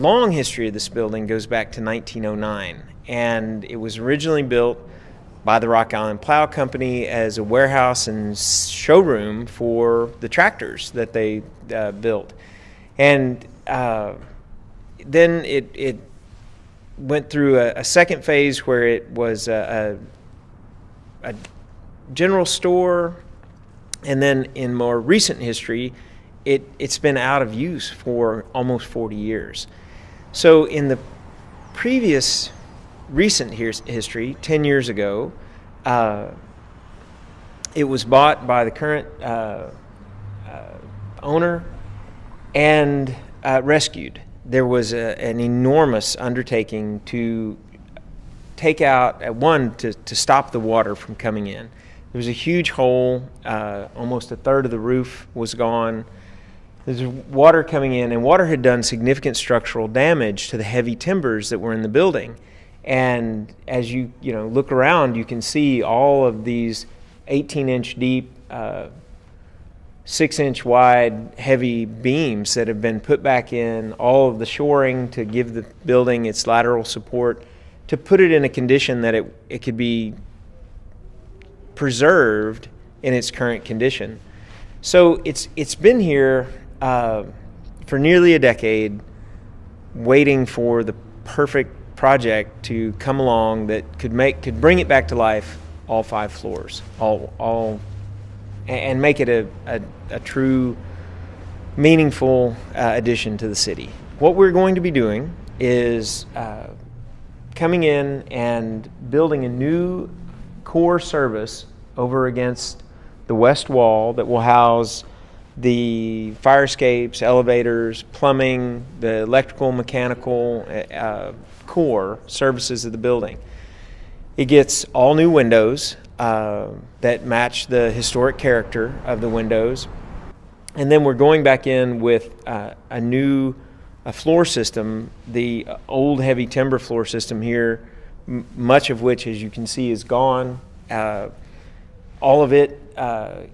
long history of this building goes back to 1909, and it was originally built by the Rock Island Plow Company as a warehouse and showroom for the tractors that they built. And then it went through a second phase where it was a general store, and then in more recent history, it's been out of use for almost 40 years. So in the previous recent history, 10 years ago, it was bought by the current owner and rescued. There was an enormous undertaking to take out, to stop the water from coming in. There was a huge hole, almost a third of the roof was gone. There's water coming in, and water had done significant structural damage to the heavy timbers that were in the building. And as you look around, you can see all of these 18-inch deep, 6-inch wide heavy beams that have been put back in, all of the shoring to give the building its lateral support, to put it in a condition that it could be preserved in its current condition. So it's been here for nearly a decade, waiting for the perfect project to come along that could bring it back to life, all 5 floors, and make it a true, meaningful addition to the city. What we're going to be doing is coming in and building a new core service over against the west wall that will house the fire escapes, elevators, plumbing, the electrical, mechanical core services of the building. It gets all new windows that match the historic character of the windows. And then we're going back in with a new floor system, the old heavy timber floor system here, much of which, as you can see, is gone. All of it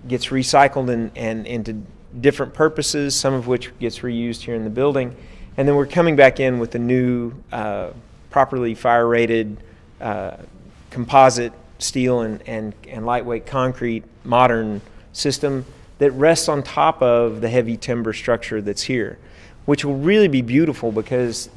gets recycled and into different purposes, some of which gets reused here in the building. And then we're coming back in with a new properly fire-rated composite steel and lightweight concrete modern system that rests on top of the heavy timber structure that's here, which will really be beautiful because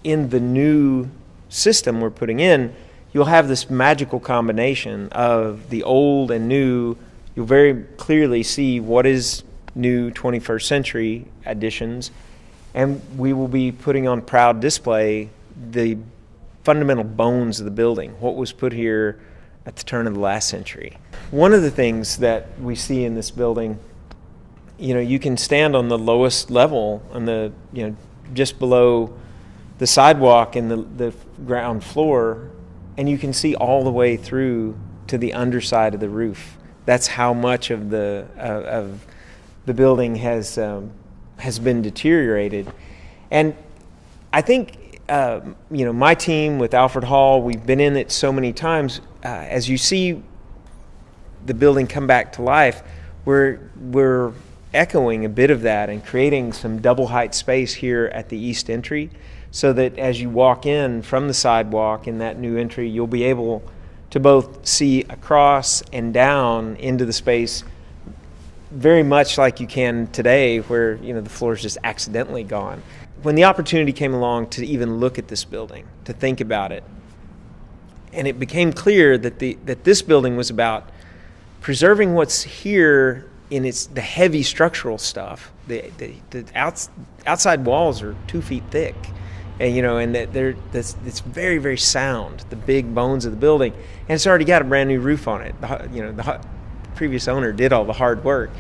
in the new system we're putting in, you'll have this magical combination of the old and new. You'll very clearly see what is new 21st century additions, and we will be putting on proud display the fundamental bones of the building, what was put here at the turn of the last century. One of the things that we see in this building, you can stand on the lowest level, on the just below the sidewalk and the ground floor, and you can see all the way through to the underside of the roof. That's how much of the building has been deteriorated. And I think my team with Alfred Hall, we've been in it so many times. As you see the building come back to life, we're echoing a bit of that and creating some double height space here at the east entry, so that as you walk in from the sidewalk in that new entry, you'll be able to both see across and down into the space very much like you can today, where the floor is just accidentally gone. When the opportunity came along to even look at this building, to think about it, and it became clear that this building was about preserving what's here in the heavy structural stuff. The outside walls are 2 feet thick, and it's very, very sound, the big bones of the building, and it's already got a brand new roof on it. The previous owner did all the hard work.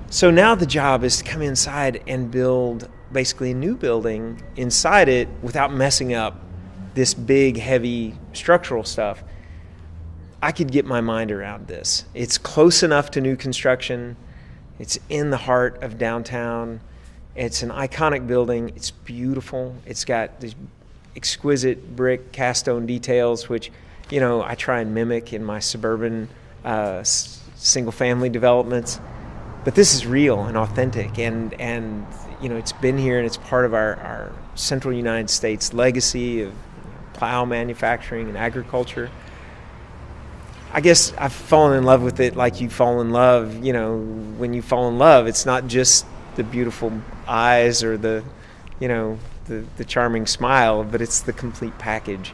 So now the job is to come inside and build basically a new building inside it without messing up this big, heavy structural stuff. I could get my mind around this. It's close enough to new construction. It's in the heart of downtown. It's an iconic building. It's beautiful. It's got these exquisite brick cast stone details, which I try and mimic in my suburban single-family developments. But this is real and authentic, and it's been here, and it's part of our central United States legacy of plow manufacturing and agriculture. I guess I've fallen in love with it like you fall in love. When you fall in love, it's not just the beautiful eyes or the charming smile, but it's the complete package.